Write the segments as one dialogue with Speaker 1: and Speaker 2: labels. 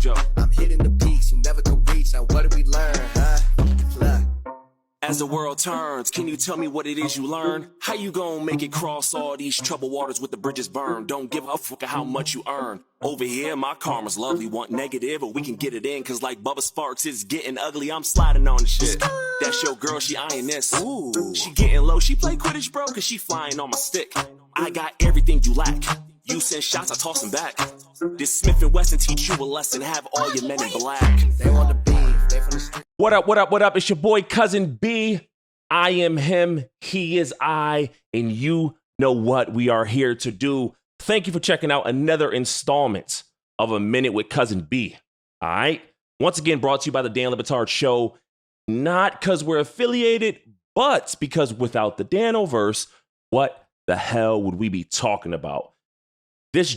Speaker 1: Joe. I'm hitting the peaks you never could reach. Now what did we learn, huh? Look. As the world turns, can you tell me what it is you learn? How you gonna make it cross all these troubled waters with the bridges burned? Don't give a fuck how much you earn. Over here, my karma's lovely. Want negative, but we can get it in. Cause like Bubba Sparks, it's getting ugly. I'm sliding on the shit. That's your girl, she eyeing this. Ooh, she getting low. She play Quidditch, bro, cause she flying on my stick. I got everything you lack. You send shots, I toss them back. This Smith & Wesson teach you a lesson. Have all your men in black. They want the beef, they from the street.
Speaker 2: What up, what up, what up? It's your boy, Cuzzin B. I am him, he is I, and you know what we are here to do. Thank you for checking out another installment of A Minute with Cuzzin B. All right? Once again, brought to you by the DanLeBatardShow. Not because we're affiliated, but because without the Danoverse, what the hell would we be talking about? This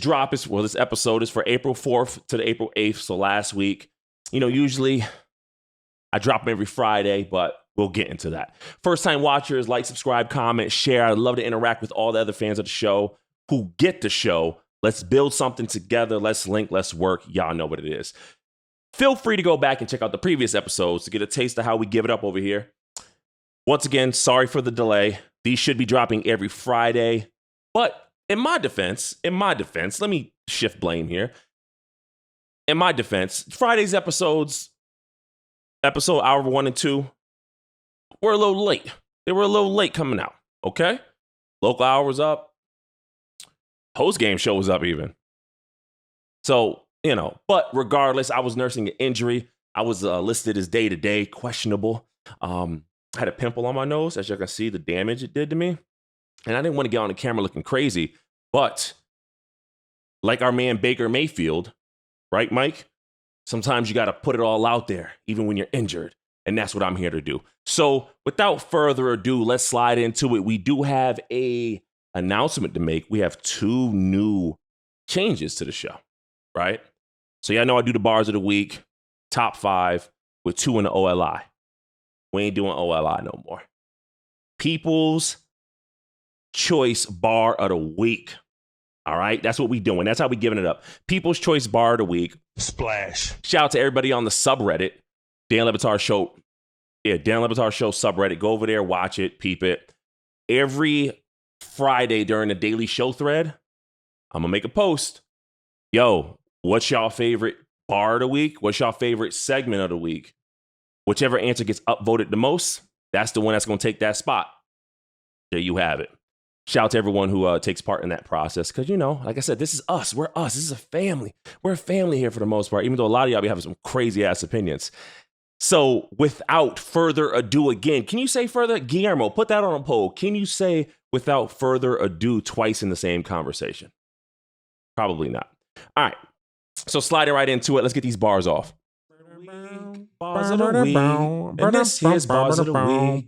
Speaker 2: episode is for April 4th to the April 8th, so last week. You know, usually I drop them every Friday, but we'll get into that. First-time watchers, like, subscribe, comment, share. I'd love to interact with all the other fans of the show who get the show. Let's build something together. Let's link. Let's work. Y'all know what it is. Feel free to go back and check out the previous episodes to get a taste of how we give it up over here. Once again, sorry for the delay. These should be dropping every Friday. But in my defense, let me shift blame here. In my defense, Friday's episode hour 1 and 2, were a little late. They were a little late coming out, okay? Local hour was up. Post-game show was up even. So, you know, but regardless, I was nursing an injury. I was listed as day-to-day, questionable. I had a pimple on my nose, as you can see, the damage it did to me. And I didn't want to get on the camera looking crazy. But like our man Baker Mayfield, right, Mike? Sometimes you got to put it all out there, even when you're injured. And that's what I'm here to do. So without further ado, let's slide into it. We do have a announcement to make. We have 2 new changes to the show, right? So y'all know I do the bars of the week, top 5 with 2 in the OLI. We ain't doing OLI no more. People's Choice Bar of the Week. All right, that's what we doing. That's how we giving it up. People's Choice Bar of the Week.
Speaker 3: Splash.
Speaker 2: Shout out to everybody on the subreddit. DanLeBatardShow. Yeah, DanLeBatardShow subreddit. Go over there, watch it, peep it. Every Friday during the daily show thread, I'm going to make a post. Yo, what's y'all favorite bar of the week? What's y'all favorite segment of the week? Whichever answer gets upvoted the most, that's the one that's going to take that spot. There you have it. Shout out to everyone who takes part in that process. Because, you know, like I said, this is us. We're us. This is a family. We're a family here for the most part, even though a lot of y'all be having some crazy-ass opinions. So without further ado again, can you say further? Guillermo, put that on a poll. Can you say without further ado twice in the same conversation? Probably not. All right. So sliding right into it. Let's get these bars off. Bars of the week. And this here's bars of the week.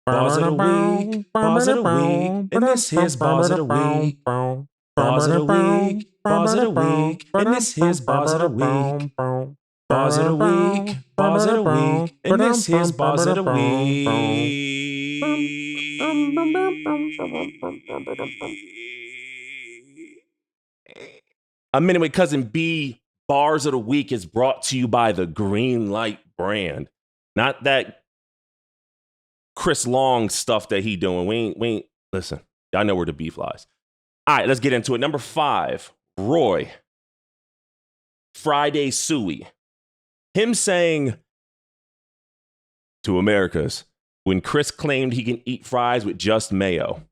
Speaker 2: Bars of the week, bars of the week, and this here's bars of the week. Bars of the week, bars of the week, and this here's bars of the week. Bars of the week, bars of the week, and this here's bars of the week. A Minute with Cuzzin B, Bars of the Week is brought to you by the Green Light brand. Not that Chris Long stuff that he doing. We ain't listen. Y'all know where the beef lies. All right, let's get into it. Number 5, Roy. Friday Suey. Him saying to Americas when Chris claimed he can eat fries with just mayo.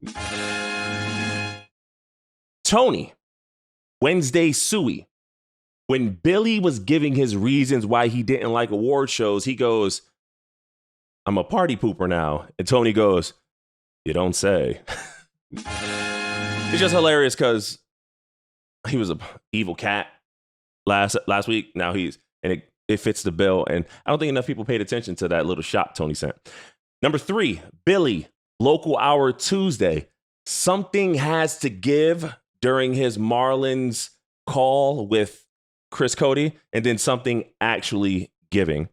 Speaker 2: Tony. Wednesday Suey. When Billy was giving his reasons why he didn't like award shows, he goes, I'm a party pooper now. And Tony goes, you don't say. It's just hilarious because he was an evil cat last week. Now and it fits the bill. And I don't think enough people paid attention to that little shot Tony sent. Number 3, Billy, Local Hour Tuesday. Something has to give during his Marlins call with Chris Cody, and then something actually giving.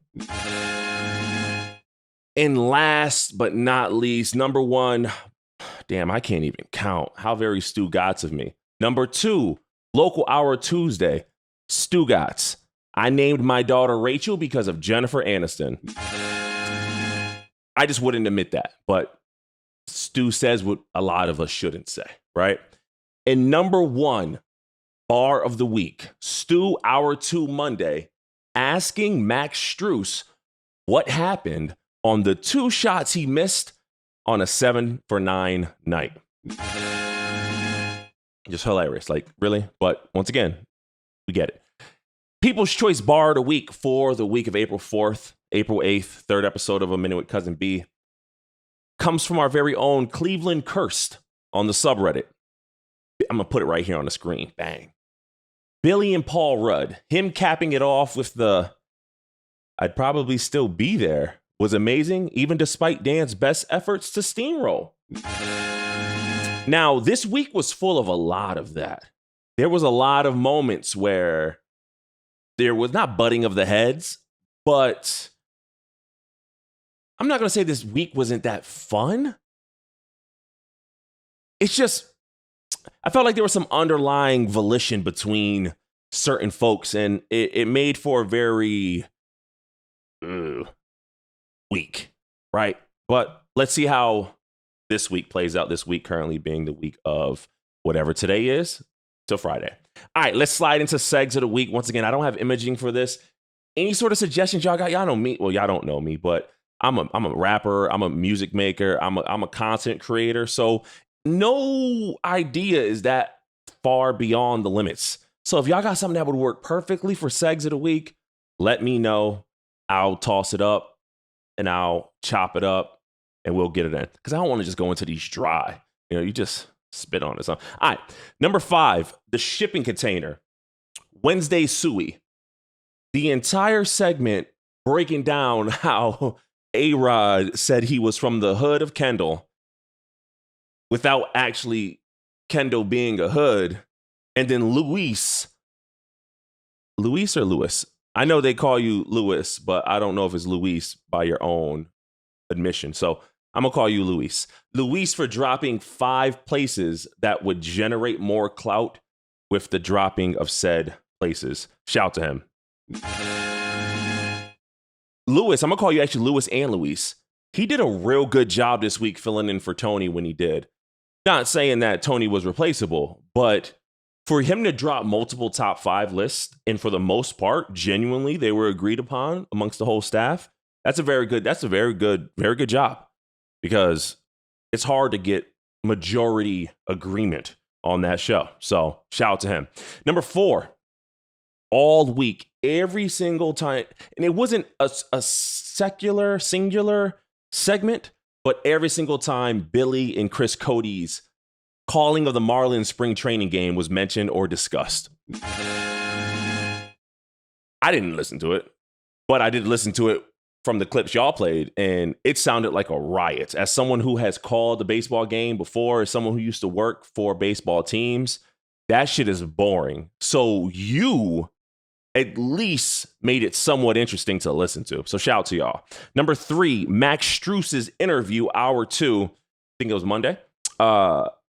Speaker 2: And last but not least, number 1, damn, I can't even count. How very Stugotz of me. Number 2, Local Hour Tuesday, Stugotz. I named my daughter Rachel because of Jennifer Aniston. I just wouldn't admit that, but Stu says what a lot of us shouldn't say, right? And number one, bar of the week, Stu Hour 2 Monday, asking Max Strus what happened on the 2 shots he missed on a 7 for 9 night. Just hilarious. Like, really? But once again, we get it. People's Choice Bar of the Week for the week of April 4th, April 8th, third episode of A Minute with Cuzzin B, comes from our very own Cleveland Cursed on the subreddit. I'm going to put it right here on the screen. Bang. Billy and Paul Rudd, him capping it off with the "I'd probably still be there" was amazing, even despite Dan's best efforts to steamroll. Now, this week was full of a lot of that. There was a lot of moments where there was not butting of the heads, but I'm not going to say this week wasn't that fun. It's just, I felt like there was some underlying volition between certain folks, and it made for a very week, right? But let's see how this week plays out. This week currently being the week of whatever today is till Friday. All right, let's slide into Segs of the Week. Once again, I don't have imaging for this. Any sort of suggestions y'all got? Y'all know me. Well, y'all don't know me, but I'm a rapper. I'm a music maker. I'm a content creator. So no idea is that far beyond the limits. So if y'all got something that would work perfectly for Segs of the Week, let me know. I'll toss it up and I'll chop it up and we'll get it in. Because I don't want to just go into these dry. You just spit on it. So, all right. Number 5, the shipping container. Wednesday Suey. The entire segment breaking down how A-Rod said he was from the hood of Kendall without actually Kendall being a hood. And then Luis or Lewis? I know they call you Lewis, but I don't know if it's Luis by your own admission. So I'm going to call you Luis. Luis for dropping 5 places that would generate more clout with the dropping of said places. Shout to him. Lewis, I'm going to call you actually Lewis and Luis. He did a real good job this week filling in for Tony when he did. Not saying that Tony was replaceable, but for him to drop multiple top 5 lists, and for the most part, genuinely, they were agreed upon amongst the whole staff. That's a very good job. Because it's hard to get majority agreement on that show. So shout out to him. Number 4, all week, every single time. And it wasn't a singular segment, but every single time Billy and Chris Cody's calling of the Marlins spring training game was mentioned or discussed. I didn't listen to it, but I did listen to it from the clips y'all played, and it sounded like a riot. As someone who has called the baseball game before, as someone who used to work for baseball teams, that shit is boring. So you at least made it somewhat interesting to listen to. So shout out to y'all. Number 3, Max Strus's interview, hour 2. I think it was Monday.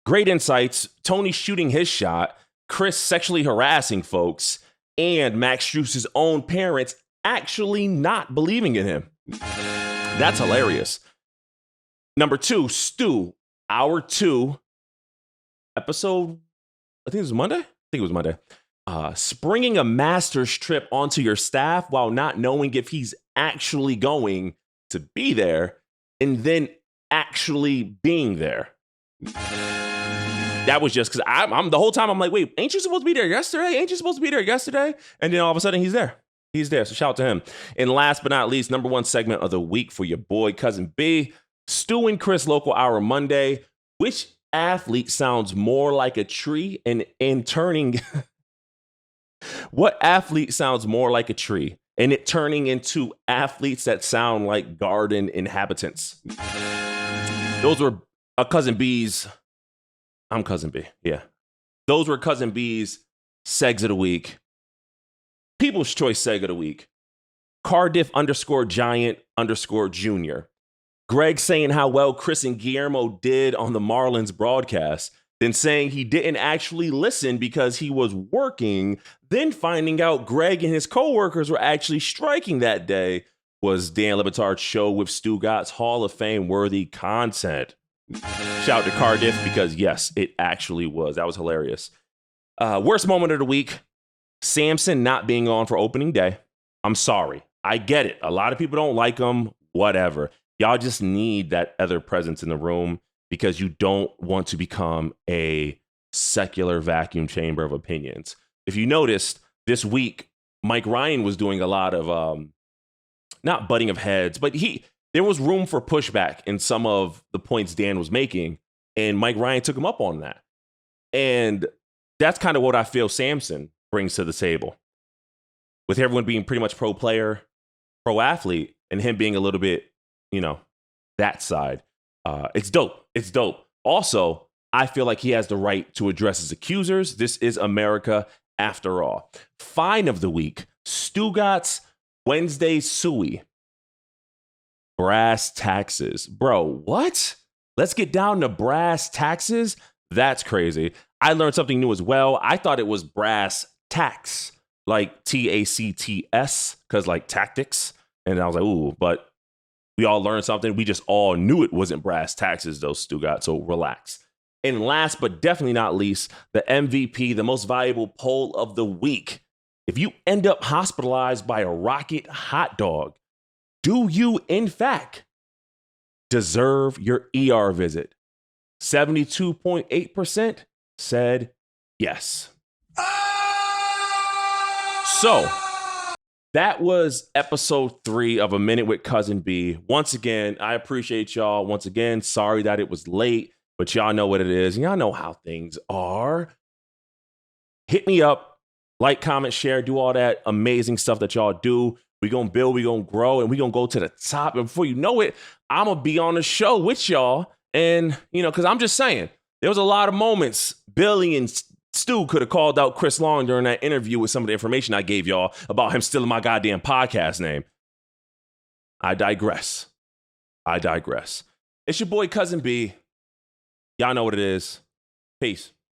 Speaker 2: Great insights. Tony shooting his shot, Chris sexually harassing folks, and Max Strus's own parents actually not believing in him. That's hilarious. Number 2, Stu, hour 2, episode, I think it was Monday. Springing a master's trip onto your staff while not knowing if he's actually going to be there, and then actually being there. That was just because I'm the whole time I'm like, wait, ain't you supposed to be there yesterday? And then all of a sudden he's there. So shout out to him. And last but not least, number 1 segment of the week for your boy Cuzzin B, Stu and Chris Local Hour Monday. Which athlete sounds more like a tree and turning? What athlete sounds more like a tree and it turning into athletes that sound like garden inhabitants? Those were Cuzzin B's. I'm Cuzzin B. Yeah. Those were Cuzzin B's Segs of the Week. People's Choice Seg of the Week. Cardiff _Giant _Junior. Greg saying how well Chris and Guillermo did on the Marlins broadcast. then saying he didn't actually listen because he was working, then finding out Greg and his coworkers were actually striking that day, was DanLeBatard's show with Stugotz Hall of Fame worthy content. Shout out to Cardiff because, yes, it actually was. That was hilarious. Worst moment of the week, Samson not being on for opening day. I'm sorry. I get it. A lot of people don't like him, whatever. Y'all just need that other presence in the room because you don't want to become a secular vacuum chamber of opinions. If you noticed, this week, Mike Ryan was doing a lot of, not butting of heads, but there was room for pushback in some of the points Dan was making, and Mike Ryan took him up on that. And that's kind of what I feel Samson brings to the table. With everyone being pretty much pro player, pro athlete, and him being a little bit, that side. It's dope. It's dope. Also, I feel like he has the right to address his accusers. This is America after all. Fine of the week, Stugotz Wednesday Suey. Brass taxes. Bro, what? Let's get down to brass taxes? That's crazy. I learned something new as well. I thought it was brass tax, like TACTS, because like tactics. And I was like, ooh, but we all learned something. We just all knew it wasn't brass taxes, though, Stugotz, so relax. And last but definitely not least, the MVP, the most valuable poll of the week. If you end up hospitalized by a rocket hot dog, do you, in fact, deserve your ER visit? 72.8% said yes. So, that was episode 3 of A Minute with Cuzzin B. Once again, I appreciate y'all. Once again, sorry that it was late, but y'all know what it is. Y'all know how things are. Hit me up, like, comment, share, do all that amazing stuff that y'all do. We're going to build, we're going to grow, and we're going to go to the top. And before you know it, I'm going to be on the show with y'all. And, because I'm just saying, there was a lot of moments Billy and Stu could have called out Chris Long during that interview with some of the information I gave y'all about him stealing my goddamn podcast name. I digress. It's your boy Cuzzin B. Y'all know what it is. Peace.